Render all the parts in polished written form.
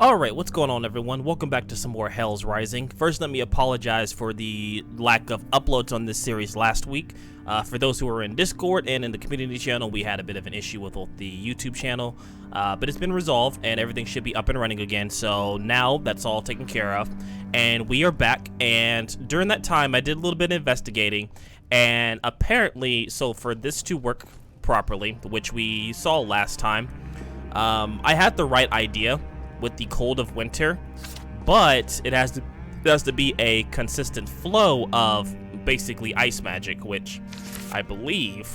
Alright, what's going on everyone? Welcome back to some more Hell's Rising. First, let me apologize for the lack of uploads on this series last week. For those who are in Discord and in the community channel, we had a bit of an issue with the YouTube channel, but it's been resolved and everything should be up and running again, so now that's all taken care of. And we are back, and during that time I did a little bit of investigating, and apparently, so for this to work properly, which we saw last time, I had the right idea with the cold of winter, but it has to be a consistent flow of basically ice magic, which I believe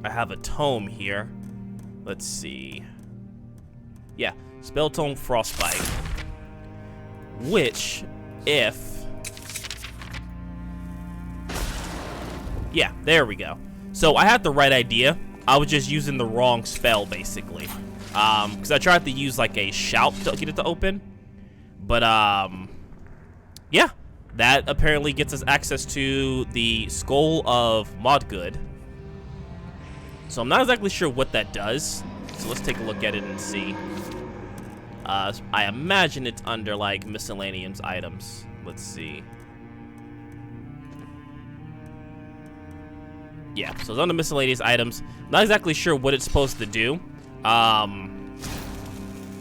I have a tome here. Let's see. Yeah, spell tome frostbite, which yeah, there we go. So I had the right idea. I was just using the wrong spell basically. Because I tried to use like a shout to get it to open, but yeah, that apparently gets us access to the skull of Modgood. So I'm not exactly sure what that does, so let's take a look at it and see. I imagine it's under like miscellaneous items. Let's see. Yeah, so it's under miscellaneous items. Not exactly sure what it's supposed to do.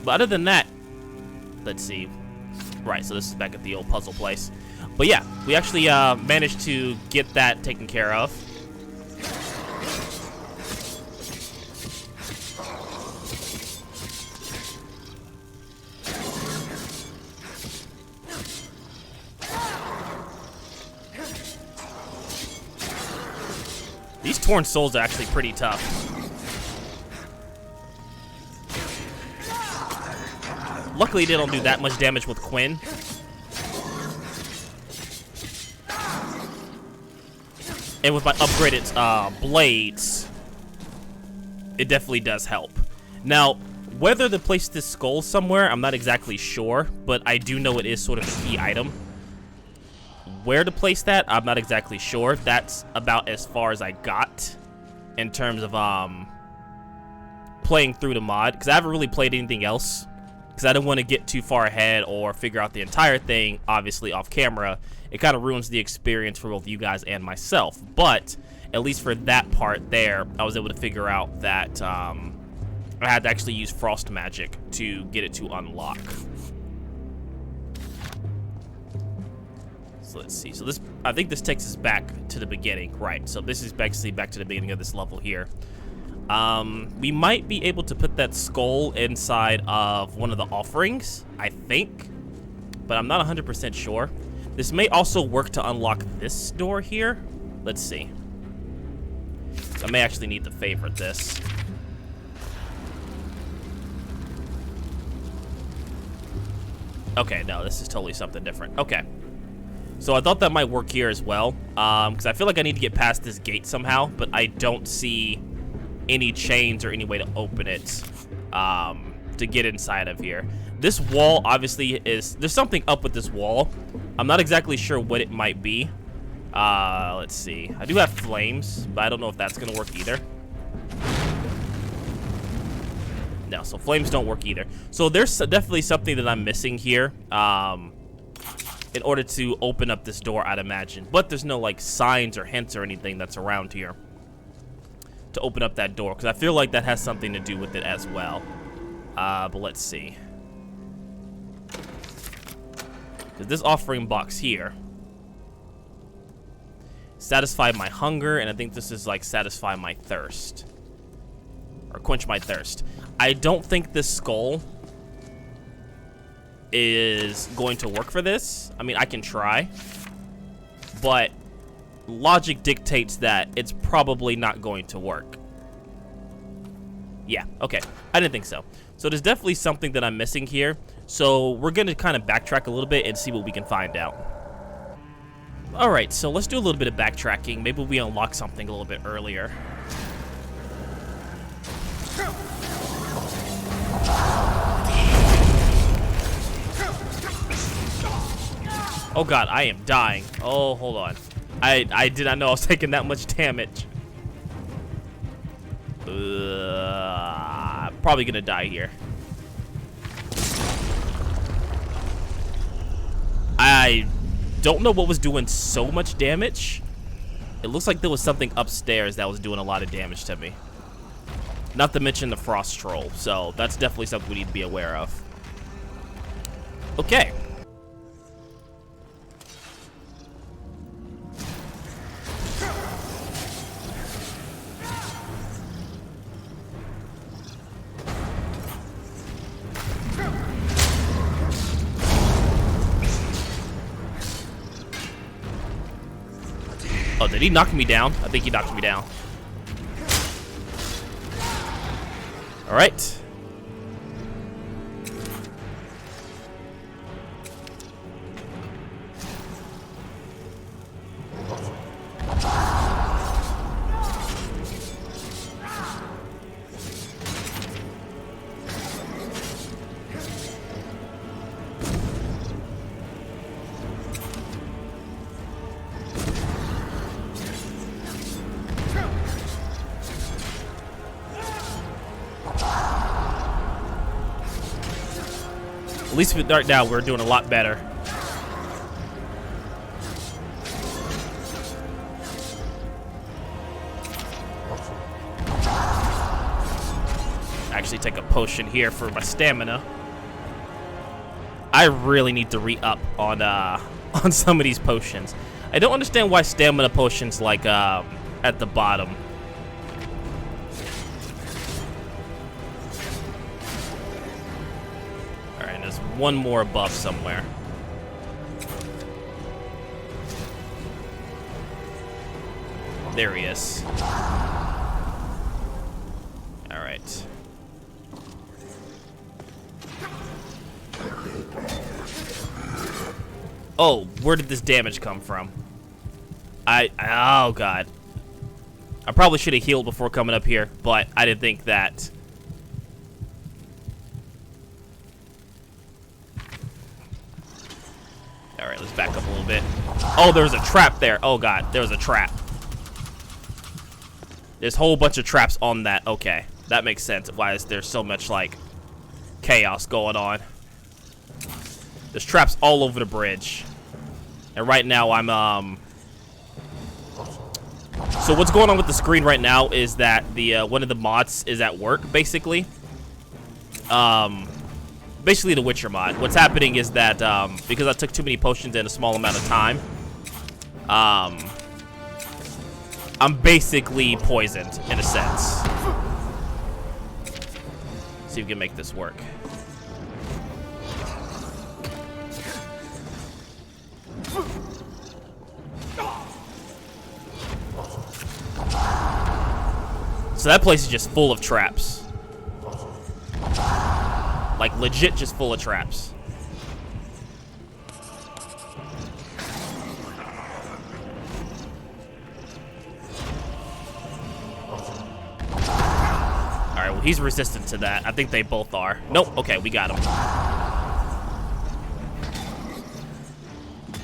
But other than that, let's see. Right, so this is back at the old puzzle place. But yeah, we actually managed to get that taken care of. These torn souls are actually pretty tough. Luckily, they don't do that much damage with Quinn. And with my upgraded blades, it definitely does help. Now, whether to place this skull somewhere, I'm not exactly sure, but I do know it is sort of a key item. Where to place that, I'm not exactly sure. That's about as far as I got in terms of playing through the mod, because I haven't really played anything else. Because I don't want to get too far ahead or figure out the entire thing, obviously, off camera. It kind of ruins the experience for both you guys and myself. But, at least for that part there, I was able to figure out that I had to actually use frost magic to get it to unlock. So let's see. So this, I think this takes us back to the beginning. Right, so this is basically back to the beginning of this level here. We might be able to put that skull inside of one of the offerings, I think, but I'm not 100% sure. This may also work to unlock this door here. Let's see. I may actually need to favorite this. Okay, no, this is totally something different. Okay. So I thought that might work here as well, because I feel like I need to get past this gate somehow, but I don't see any chains or any way to open it to get inside of here. This wall obviously there's something up with this wall. I'm not exactly sure what it might be. Let's see. I do have flames, but I don't know if that's gonna work either. No, so flames don't work either. So there's definitely something that I'm missing here in order to open up this door, I'd imagine. But there's no like signs or hints or anything that's around here to open up that door, because I feel like that has something to do with it as well. But let's see. Because this offering box here, satisfy my hunger, and I think this is like satisfy my thirst, or quench my thirst. I don't think this skull is going to work for this. I mean, I can try, but logic dictates that it's probably not going to work. Yeah, okay. I didn't think so. So there's definitely something that I'm missing here. So we're going to kind of backtrack a little bit and see what we can find out. Alright, so let's do a little bit of backtracking. Maybe we unlock something a little bit earlier. Oh god, I am dying. Oh, hold on. I did not know I was taking that much damage. Probably gonna die here. I don't know what was doing so much damage. It looks like there was something upstairs that was doing a lot of damage to me. Not to mention the frost troll, so that's definitely something we need to be aware of. Okay. Oh, did he knock me down? I think he knocked me down. All right. At least with right now, we're doing a lot better. Actually take a potion here for my stamina. I really need to re-up on on some of these potions. I don't understand why stamina potions like at the bottom. One more above somewhere. There he is. All right. Oh, where did this damage come from? Oh God. I probably should have healed before coming up here, but I didn't think that. All right, let's back up a little bit. Oh, there was a trap there. Oh God, there was a trap. There's a whole bunch of traps on that. Okay, that makes sense. Why is there so much like chaos going on? There's traps all over the bridge. And right now I'm so what's going on with the screen right now is that the one of the mods is at work basically. Basically the Witcher mod. What's happening is that because I took too many potions in a small amount of time, I'm basically poisoned in a sense. See if we can make this work. So that place is just full of traps. Like legit just full of traps. Alright, well he's resistant to that. I think they both are. Nope, okay, we got him.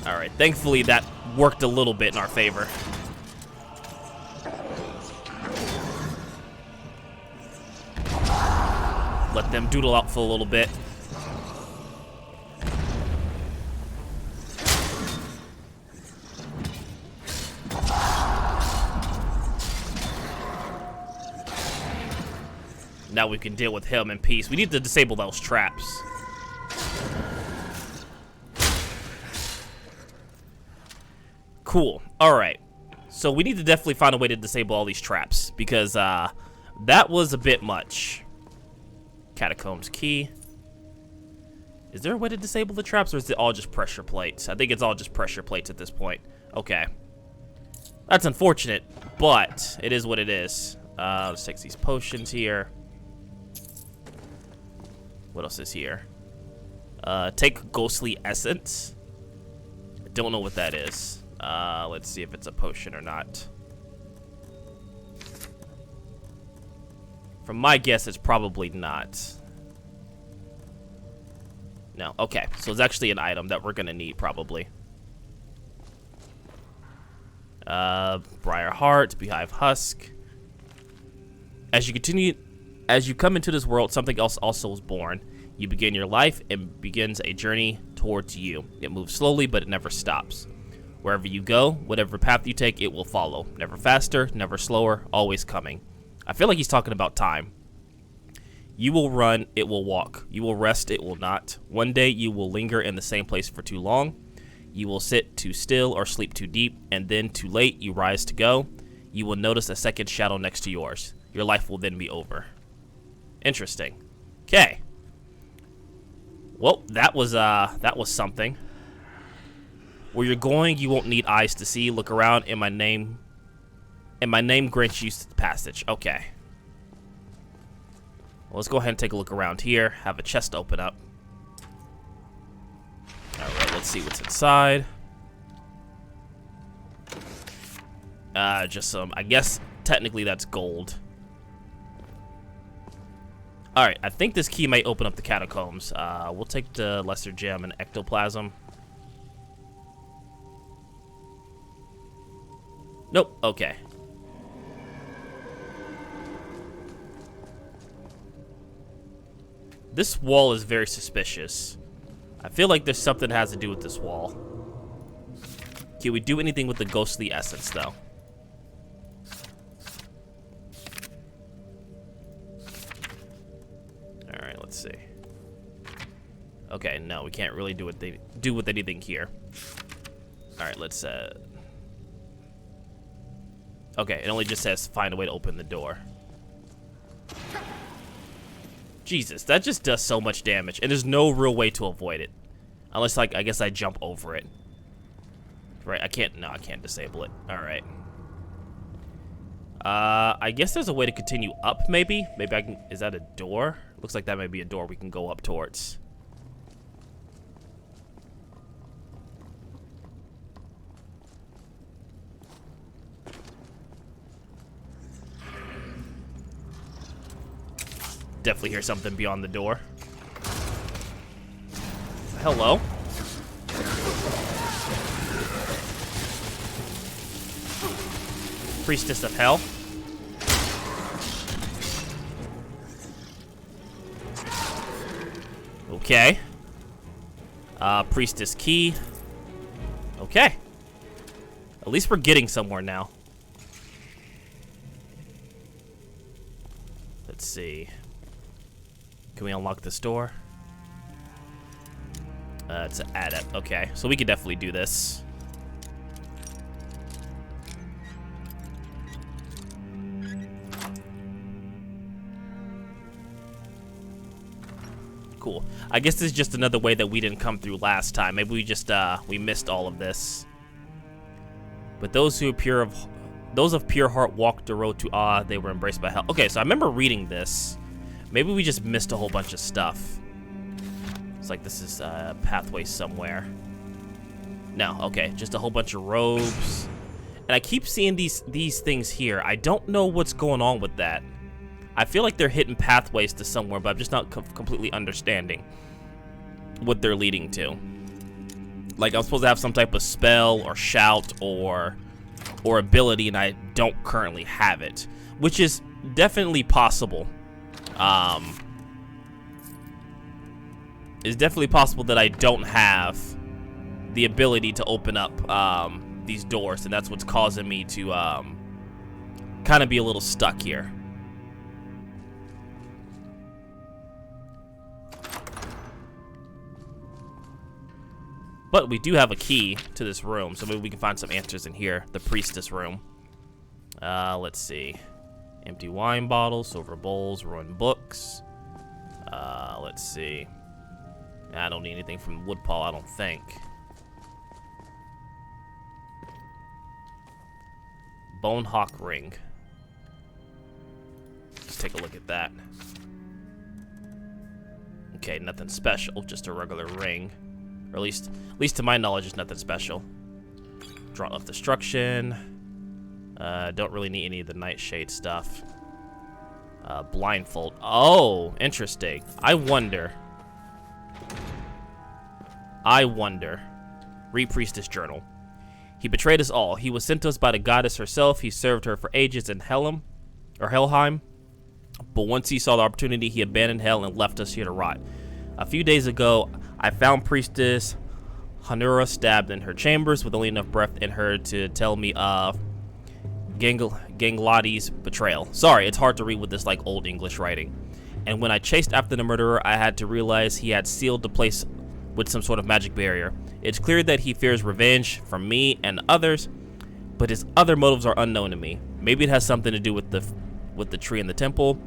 Alright, thankfully that worked a little bit in our favor. Let them doodle out for a little bit. Now we can deal with him in peace. We need to disable those traps. Cool. All right. So we need to definitely find a way to disable all these traps because that was a bit much. Catacombs key. Is there a way to disable the traps or is it all just pressure plates? I think it's all just pressure plates at this point. Okay. That's unfortunate, but it is what it is. Let's take these potions here. What else is here? Take ghostly essence. I don't know what that is. Let's see if it's a potion or not. From my guess, it's probably not. No, okay. So it's actually an item that we're gonna need, probably. Briar Heart, Beehive Husk. As you come into this world, something else also is born. You begin your life and begins a journey towards you. It moves slowly, but it never stops. Wherever you go, whatever path you take, it will follow. Never faster, never slower, always coming. I feel like he's talking about time. You will run, it will walk. You will rest, it will not. One day you will linger in the same place for too long. You will sit too still or sleep too deep, and then too late you rise to go. You will notice a second shadow next to yours. Your life will then be over. Interesting. Okay. Well, that was something. Where you're going, you won't need eyes to see. Look around, and my name grants you passage. Okay. Well, let's go ahead and take a look around here. Have a chest open up. Alright, let's see what's inside. Just some, I guess, technically that's gold. Alright, I think this key might open up the catacombs. We'll take the lesser gem and ectoplasm. Nope, okay. This wall is very suspicious. I feel like there's something that has to do with this wall. Can we do anything with the ghostly essence, though? Alright, let's see. Okay, no, we can't really do with anything here. Alright, let's okay, it only just says find a way to open the door. Jesus, that just does so much damage, and there's no real way to avoid it. Unless, like, I guess I jump over it. Right, I can't disable it. Alright. I guess there's a way to continue up, maybe? Maybe I can, is that a door? Looks like that may be a door we can go up towards. Definitely hear something beyond the door. Hello. Priestess of Hell. Okay. Priestess key. Okay. At least we're getting somewhere now. Let's see. Can we unlock this door? It's an adept. Okay, so we could definitely do this. Cool. I guess this is just another way that we didn't come through last time. Maybe we just we missed all of this. But those of pure heart walked the road to they were embraced by hell. Okay, so I remember reading this. Maybe we just missed a whole bunch of stuff. It's like this is a pathway somewhere. No, okay, just a whole bunch of robes. And I keep seeing these things here. I don't know what's going on with that. I feel like they're hidden pathways to somewhere, but I'm just not completely understanding what they're leading to. Like, I'm supposed to have some type of spell or shout or ability, and I don't currently have it, which is definitely possible. It's definitely possible that I don't have the ability to open up these doors, and that's what's causing me to kind of be a little stuck here. But we do have a key to this room, so maybe we can find some answers in here. The priestess room. Let's see. Empty wine bottles, silver bowls, ruined books. Let's see. I don't need anything from Woodpaw, I don't think. Bonehawk ring. Let's take a look at that. Okay, nothing special, just a regular ring. Or at least to my knowledge, it's nothing special. Draw of destruction. Don't really need any of the nightshade stuff. Blindfold. Oh, interesting. I wonder. Read Priestess Journal. He betrayed us all. He was sent to us by the goddess herself. He served her for ages in Helheim. But once he saw the opportunity, he abandoned hell and left us here to rot. A few days ago, I found Priestess Hanura stabbed in her chambers with only enough breath in her to tell me of Ganglotti's betrayal. Sorry, it's hard to read with this like old English writing. And when I chased after the murderer, I had to realize he had sealed the place with some sort of magic barrier. It's clear that he fears revenge from me and others, but his other motives are unknown to me. Maybe it has something to do with the tree in the temple.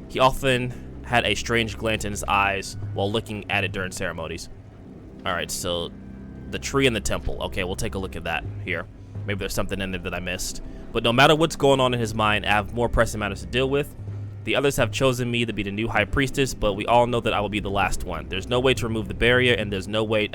He often had a strange glint in his eyes while looking at it during ceremonies. Alright, so the tree in the temple. Okay, we'll take a look at that here. Maybe there's something in there that I missed. But no matter what's going on in his mind, I have more pressing matters to deal with. The others have chosen me to be the new high priestess, but we all know that I will be the last one. There's no way to remove the barrier, and there's no way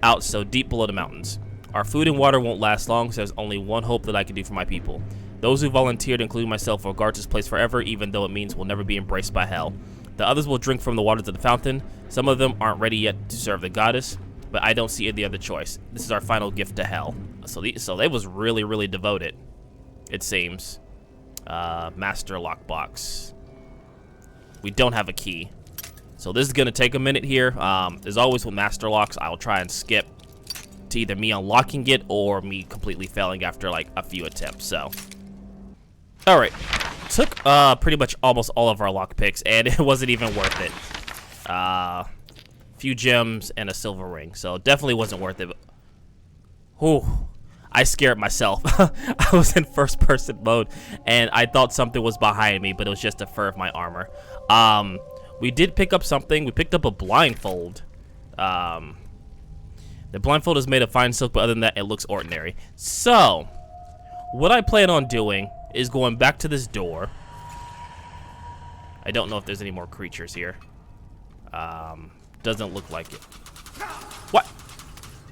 out so deep below the mountains. Our food and water won't last long, so there's only one hope that I can do for my people. Those who volunteered, including myself, will guard this place forever, even though it means we'll never be embraced by hell. The others will drink from the waters of the fountain. Some of them aren't ready yet to serve the goddess, but I don't see any other choice. This is our final gift to hell. So they was really, really devoted, it seems. Master lockbox. We don't have a key, so this is gonna take a minute here. As always with master locks, I'll try and skip to either me unlocking it or me completely failing after like a few attempts. So, all right, took pretty much almost all of our lockpicks, and it wasn't even worth it. Few gems and a silver ring, so definitely wasn't worth it. But, whew. I scared myself. I was in first person mode and I thought something was behind me, but it was just a fur of my armor. We did pick up something. We picked up a blindfold. The blindfold is made of fine silk, but other than that, it looks ordinary. So, what I plan on doing is going back to this door. I don't know if there's any more creatures here. Doesn't look like it. What?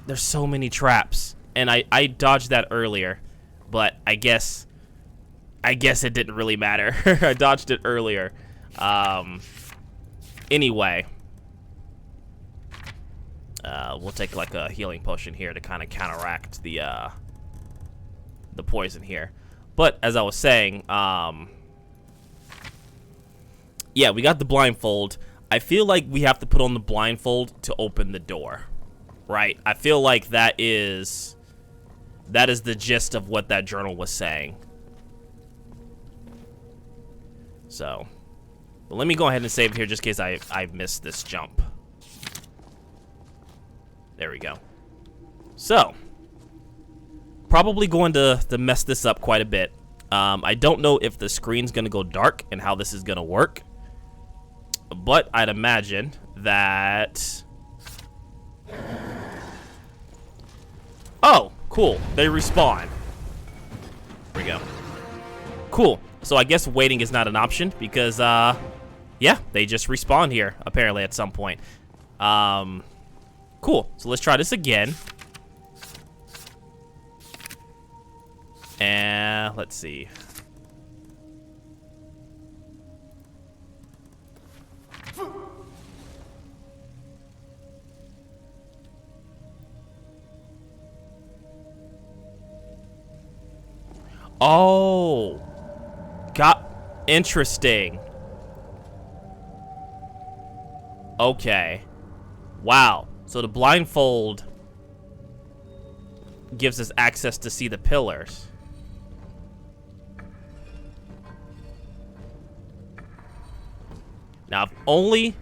There's so many traps. And I dodged that earlier, but I guess it didn't really matter. I dodged it earlier. Anyway, we'll take like a healing potion here to kind of counteract the poison here. But as I was saying, yeah, we got the blindfold. I feel like we have to put on the blindfold to open the door, right? I feel like that is the gist of what that journal was saying. So, but let me go ahead and save here just in case I missed this jump. There we go. So, probably going to mess this up quite a bit. I don't know if the screen's going to go dark and how this is going to work. But I'd imagine that... Oh, cool. They respawn. There we go. Cool. So I guess waiting is not an option because, yeah, they just respawn here, apparently, at some point. Cool. So let's try this again. And let's see. Oh, got interesting. Okay. Wow. So the blindfold gives us access to see the pillars. Now, if only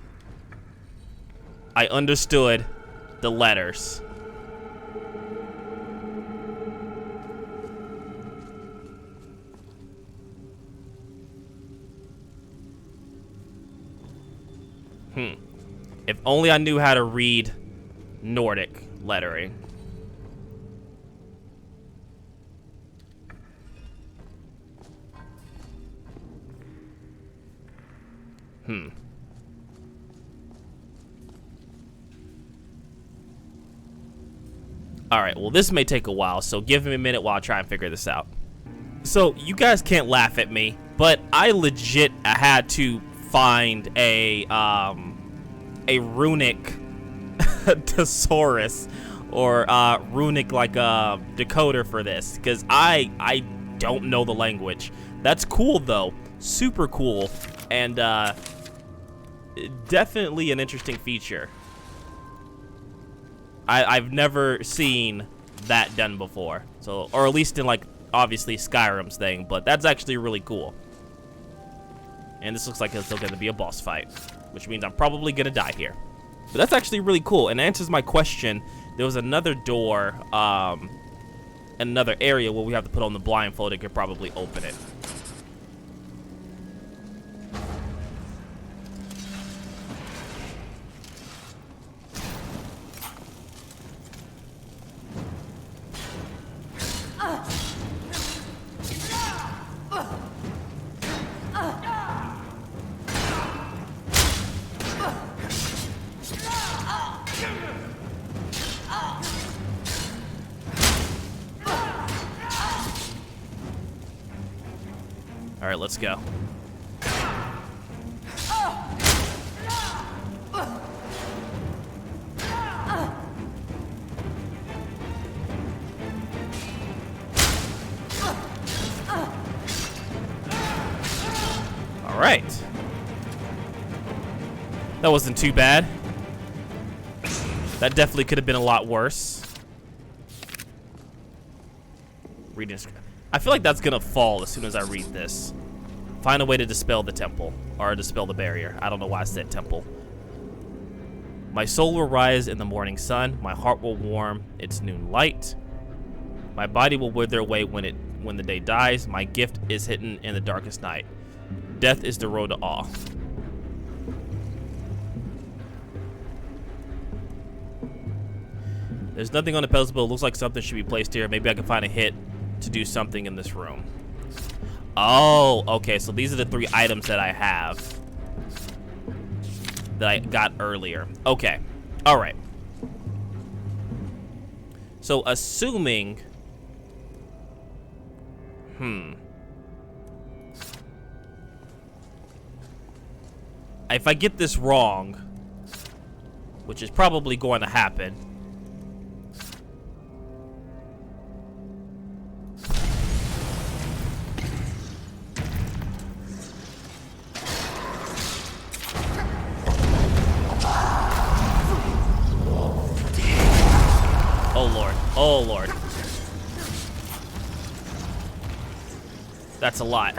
I understood the letters. If only I knew how to read Nordic lettering. Alright, well this may take a while, so give me a minute while I try and figure this out. So, you guys can't laugh at me, but I legit had to find a runic thesaurus or runic like a decoder for this, because I don't know the language. That's cool though, super cool, and definitely an interesting feature. I've never seen that done before. So, or at least in like obviously Skyrim's thing, but that's actually really cool. And this looks like it's still gonna be a boss fight, which means I'm probably gonna die here. But that's actually really cool and answers my question. There was another door, another area where we have to put on the blindfold and could probably open it. All right, let's go. All right. That wasn't too bad. That definitely could have been a lot worse. Reading. I feel like that's gonna fall as soon as I read this. Find a way to dispel the temple, or dispel the barrier. I don't know why I said temple. My soul will rise in the morning sun. My heart will warm its noon light. My body will wither away when the day dies. My gift is hidden in the darkest night. Death is the road to awe. There's nothing on the pedestal. It looks like something should be placed here. Maybe I can find a hit to do something in this room. Oh, okay, so these are the 3 items that I have that I got earlier. Okay, all right. So assuming, if I get this wrong, which is probably going to happen, oh Lord. That's a lot.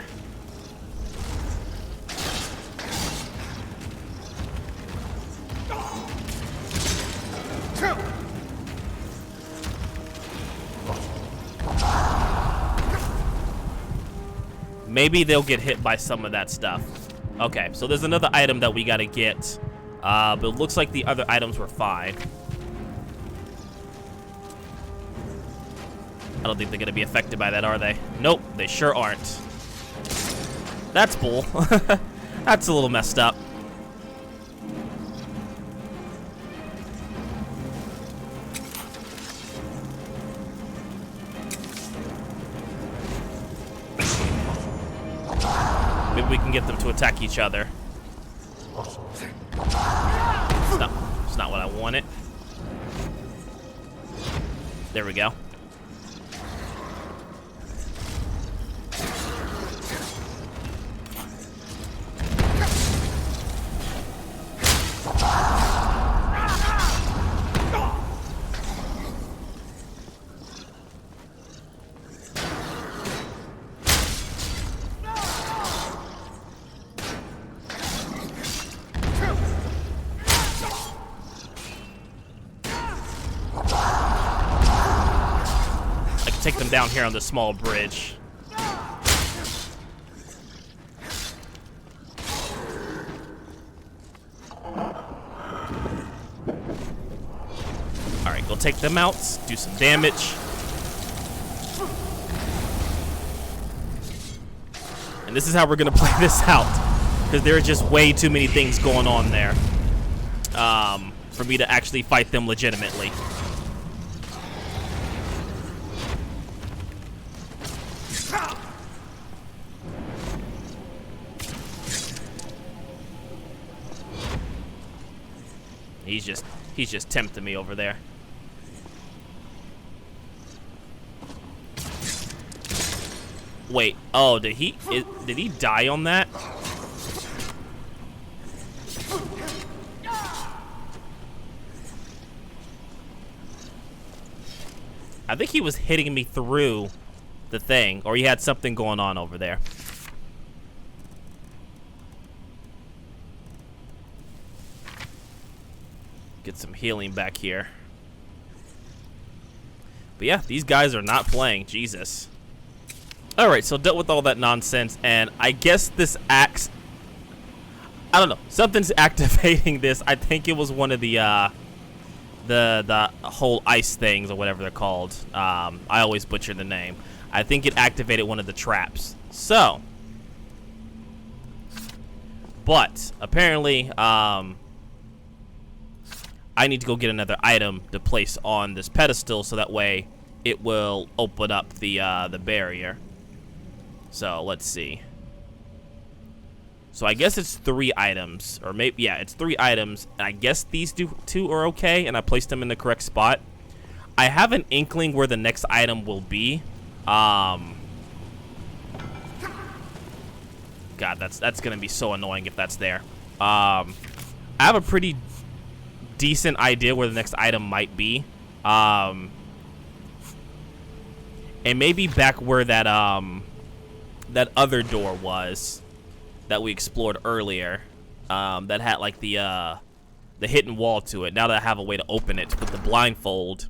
Maybe they'll get hit by some of that stuff. Okay, so there's another item that we gotta get. But it looks like the other items were fine. I don't think they're gonna be affected by that, are they? Nope, they sure aren't. That's bull. That's a little messed up. Maybe we can get them to attack each other. It's not what I wanted. There we go. Take them down here on the small bridge. Alright, go take them out, do some damage. And this is how we're gonna play this out, because there are just way too many things going on there for me to actually fight them legitimately. He's just tempting me over there. Wait, oh, did he die on that? I think he was hitting me through the thing, or he had something going on over there. Get some healing back here. But yeah, these guys are not playing. Jesus. Alright, so dealt with all that nonsense, and I guess this axe... I don't know. Something's activating this. I think it was one of the whole ice things, or whatever they're called. I always butcher the name. I think it activated one of the traps. So... But, apparently, I need to go get another item to place on this pedestal, so that way it will open up the barrier. So, let's see. So, I guess it's 3 items, or maybe, yeah, it's 3 items, and I guess these two are okay, and I placed them in the correct spot. I have an inkling where the next item will be. God, that's gonna be so annoying if that's there. I have a pretty decent idea where the next item might be. And maybe back where that that other door was that we explored earlier, that had like the hidden wall to it. Now that I have a way to open it with the blindfold,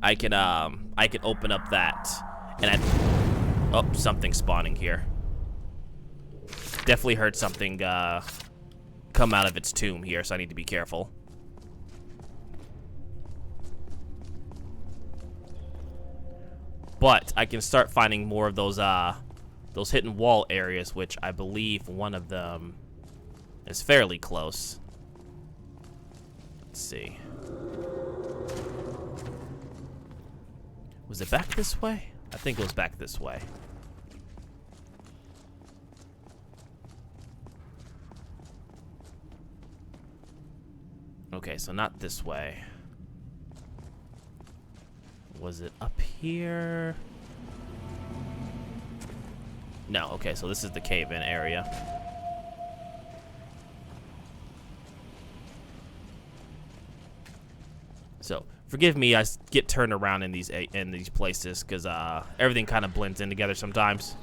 I can open up that. And oh, something spawning here. Definitely heard something come out of its tomb here, so I need to be careful. But I can start finding more of those hidden wall areas, which I believe one of them is fairly close. Let's see. Was it back this way? I think it was back this way. Okay, so not this way. Was it up here? No, okay, so this is the cave-in area. So, forgive me, I get turned around in these places, because everything kind of blends in together sometimes.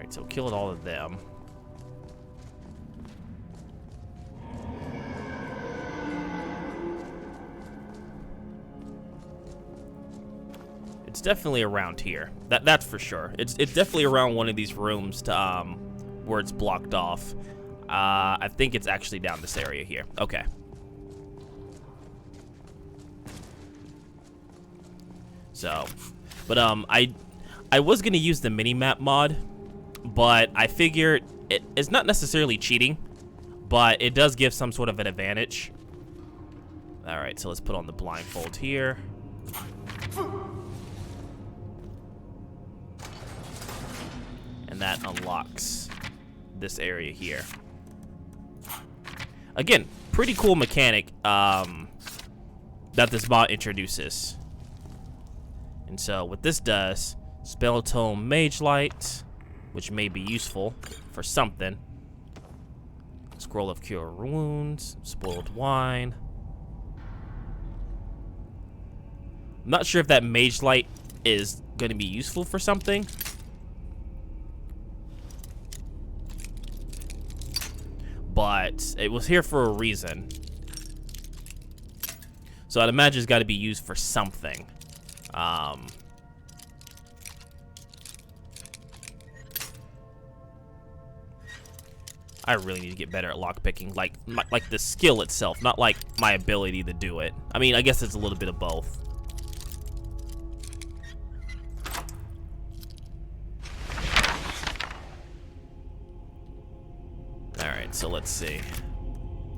So killing all of them. It's definitely around here. That's for sure. It's definitely around one of these rooms to where it's blocked off. I think it's actually down this area here. Okay. So, but I was gonna use the mini-map mod, but I figured it's not necessarily cheating, but it does give some sort of an advantage. Alright, so let's put on the blindfold here. And that unlocks this area here. Again, pretty cool mechanic that this mod introduces. And so what this does, Spell Tome Mage Light, which may be useful for something. Scroll of Cure Wounds, Spoiled Wine. I'm not sure if that Mage Light is going to be useful for something. But it was here for a reason. So I'd imagine it's got to be used for something. I really need to get better at lockpicking, like the skill itself, not like my ability to do it. I mean, I guess it's a little bit of both. Alright, so let's see.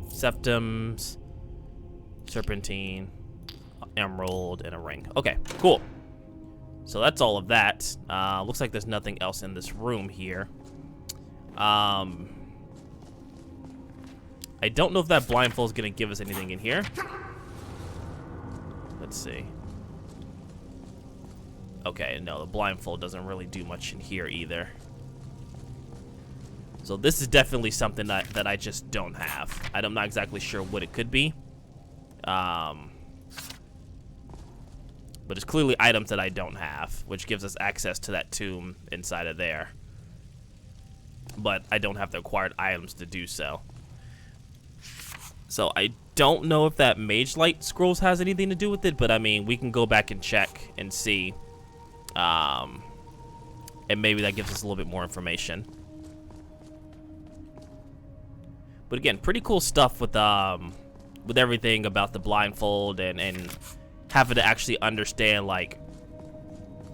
Septums, Serpentine, Emerald, and a ring. Okay, cool. So that's all of that. Looks like there's nothing else in this room here. I don't know if that blindfold is going to give us anything in here. Let's see. Okay, no, the blindfold doesn't really do much in here either. So this is definitely something that I just don't have. I'm not exactly sure what it could be. But it's clearly items that I don't have, which gives us access to that tomb inside of there. But I don't have the acquired items to do so. So I don't know if that Mage Light Scrolls has anything to do with it, but I mean, we can go back and check and see. And maybe that gives us a little bit more information. But again, pretty cool stuff with everything about the blindfold and having to actually understand like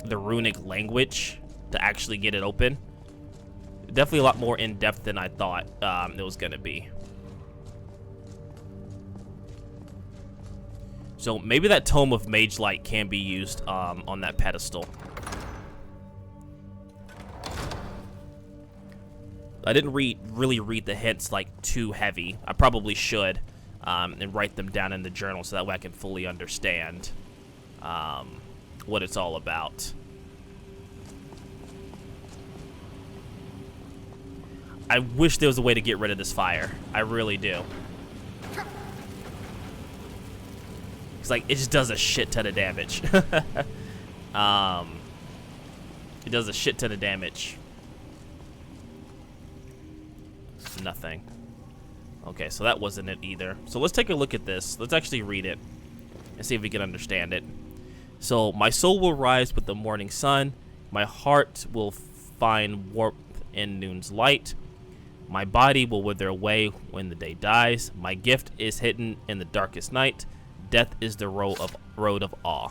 the runic language to actually get it open. Definitely a lot more in depth than I thought it was gonna be. So maybe that Tome of Mage Light can be used on that pedestal. I didn't really read the hints like too heavy. I probably should and write them down in the journal so that way I can fully understand what it's all about. I wish there was a way to get rid of this fire. I really do. It's like it just does a shit ton of damage. It does a shit ton of damage. Nothing. Okay, so that wasn't it either. So let's take a look at this. Let's actually read it and see if we can understand it. So, my soul will rise with the morning sun. My heart will find warmth in noon's light. My body will wither away when the day dies. My gift is hidden in the darkest night. Death is the road of awe.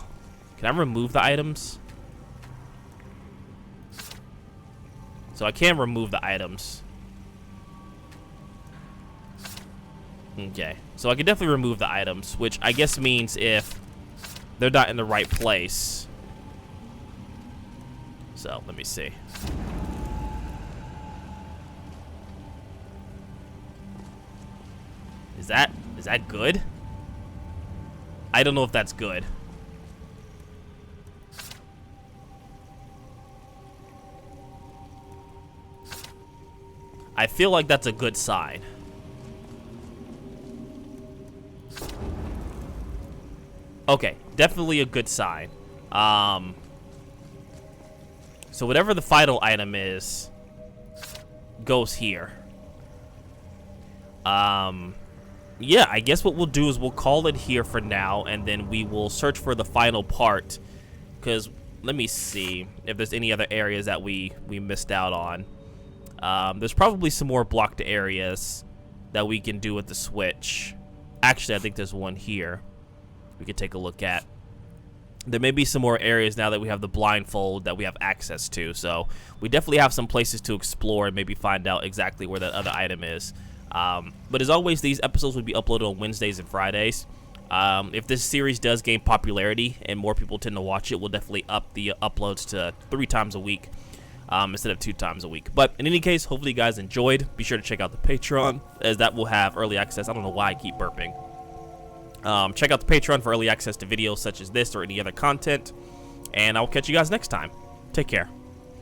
Can I remove the items? So I can remove the items. Okay, so I can definitely remove the items, which I guess means if they're not in the right place. So, let me see. Is that good? I don't know if that's good. I feel like that's a good sign. Okay, definitely a good sign. So whatever the final item is, goes here. Yeah, I guess what we'll do is we'll call it here for now, and then we will search for the final part. Because, let me see if there's any other areas that we missed out on. There's probably some more blocked areas that we can do with the switch. Actually, I think there's one here we could take a look at. There may be some more areas now that we have the blindfold that we have access to, so we definitely have some places to explore and maybe find out exactly where that other item is. But as always, these episodes will be uploaded on Wednesdays and Fridays. If this series does gain popularity and more people tend to watch it, we'll definitely up the uploads to 3 times a week instead of 2 times a week. But in any case, hopefully you guys enjoyed. Be sure to check out the Patreon, as that will have early access. I don't know why I keep burping. Check out the Patreon for early access to videos such as this or any other content, and I'll catch you guys next time. Take care.